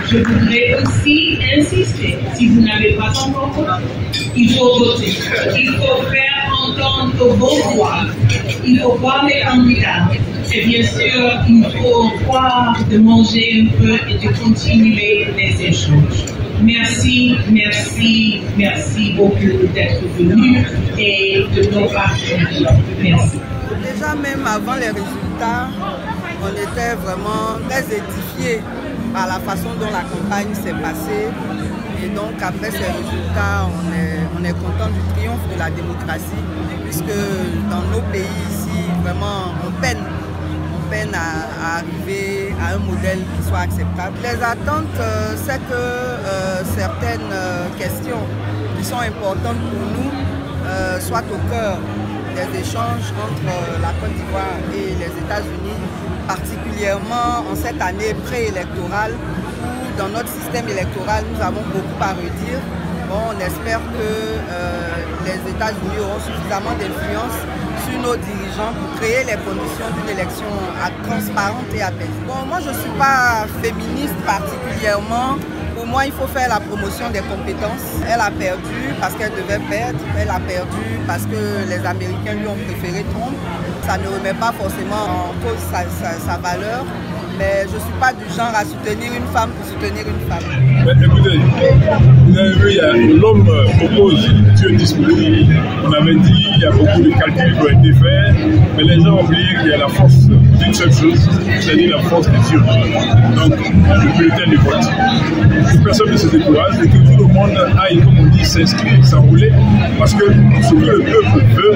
Je voudrais aussi insister, si vous n'avez pas encore voté, il faut voter. Il faut faire entendre vos voix. Il faut voir les candidats. Et bien sûr, il faut croire de manger un peu et de continuer les échanges. Merci, merci, merci beaucoup d'être venus et de nos partenaires. Merci. Déjà, même avant les résultats, on était vraiment très édifiés par la façon dont la campagne s'est passée. Et donc, après ces résultats, on est content du triomphe de la démocratie, puisque dans nos pays ici, vraiment, on peine à arriver à un modèle qui soit acceptable. Les attentes, c'est que certaines questions qui sont importantes pour nous soient au cœur des échanges entre la Côte d'Ivoire et les États-Unis, particulièrement en cette année préélectorale où dans notre système électoral nous avons beaucoup à redire. Bon, on espère que les États-Unis auront suffisamment d'influence sur nos dirigeants pour créer les conditions d'une élection transparente et apaisée. Bon, moi je ne suis pas féministe particulièrement. Pour moi, il faut faire la promotion des compétences. Elle a perdu parce qu'elle devait perdre. Elle a perdu parce que les Américains lui ont préféré Trump. Ça ne remet pas forcément en cause sa valeur. Mais je ne suis pas du genre à soutenir une femme pour soutenir une femme. Mais écoutez, vous avez vu, l'homme propose, Dieu est disponible. On avait dit, il y a beaucoup de calculs qui ont été faits, mais les gens ont oublié qu'il y a la force d'une seule chose, c'est-à-dire la force de Dieu. Donc, le bulletin de vote. Que personne ne se décourage et que tout le monde aille, comme on dit, s'inscrire, s'enrouler, parce que ce que le peuple veut,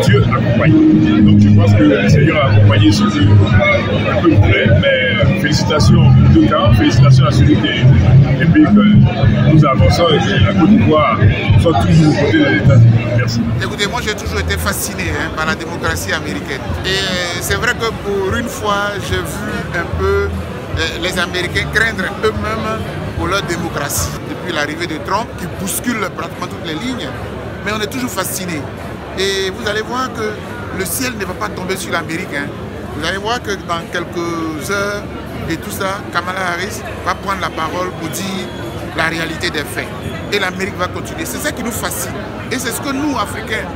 Dieu accompagne. Donc, je pense que le Seigneur a accompagné ce que le peuple voulait. Mais félicitations aux deux camps, félicitations à celui qui est et puis que nous avançons et que la Côte d'Ivoire soit toujours aux côtés des États-Unis. Merci. Écoutez, moi j'ai toujours été fasciné par la démocratie américaine. Et c'est vrai que pour une fois, j'ai vu un peu les Américains craindre eux-mêmes pour leur démocratie. Depuis l'arrivée de Trump, qui bouscule pratiquement toutes les lignes, mais on est toujours fasciné. Et vous allez voir que le ciel ne va pas tomber sur l'Amérique. Vous allez voir que dans quelques heures et tout ça, Kamala Harris va prendre la parole pour dire la réalité des faits. Et l'Amérique va continuer. C'est ça qui nous fascine. Et c'est ce que nous, Africains,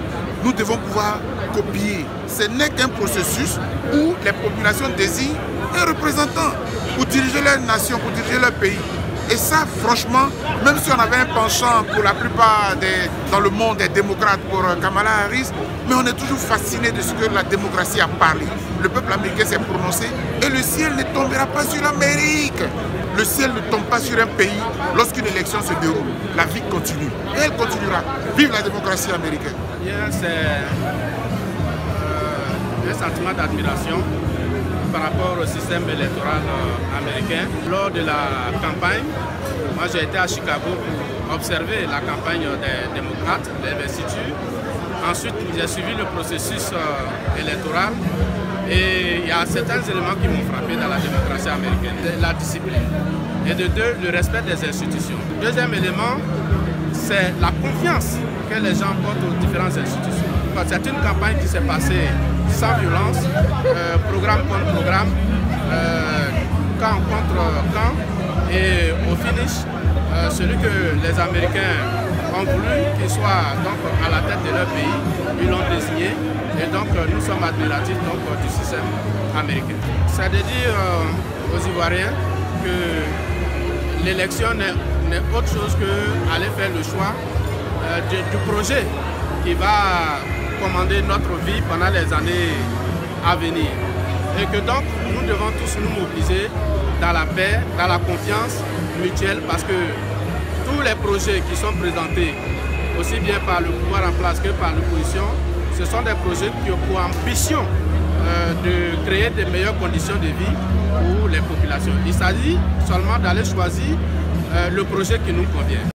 nous devons pouvoir copier. Ce n'est qu'un processus où les populations désirent un représentant pour diriger leur nation, pour diriger leur pays. Et ça, franchement, même si on avait un penchant pour la plupart dans le monde des démocrates pour Kamala Harris, mais on est toujours fasciné de ce que la démocratie a parlé. Le peuple américain s'est prononcé et le ciel ne tombera pas sur l'Amérique. Le ciel ne tombe pas sur un pays lorsqu'une élection se déroule. La vie continue et elle continuera. Vive la démocratie américaine. C'est un sentiment d'admiration par rapport au système électoral américain. Lors de la campagne, moi j'ai été à Chicago pour observer la campagne des démocrates, l'investiture. Ensuite, j'ai suivi le processus électoral et il y a certains éléments qui m'ont frappé dans la démocratie américaine. La discipline et de deux, le respect des institutions. Le deuxième élément, c'est la confiance que les gens portent aux différentes institutions. C'est une campagne qui s'est passée sans violence, programme contre programme, camp contre camp, et au finish, celui que les Américains ont voulu qu'il soit donc à la tête de leur pays, ils l'ont désigné, et donc nous sommes admiratifs donc, du système américain. C'est de dire aux Ivoiriens que l'élection n'est autre chose qu'aller faire le choix du projet qui va commander notre vie pendant les années à venir. Et que donc nous devons tous nous mobiliser dans la paix, dans la confiance mutuelle, parce que tous les projets qui sont présentés, aussi bien par le pouvoir en place que par l'opposition, ce sont des projets qui ont pour ambition de créer de meilleures conditions de vie pour les populations. Il s'agit seulement d'aller choisir le projet qui nous convient.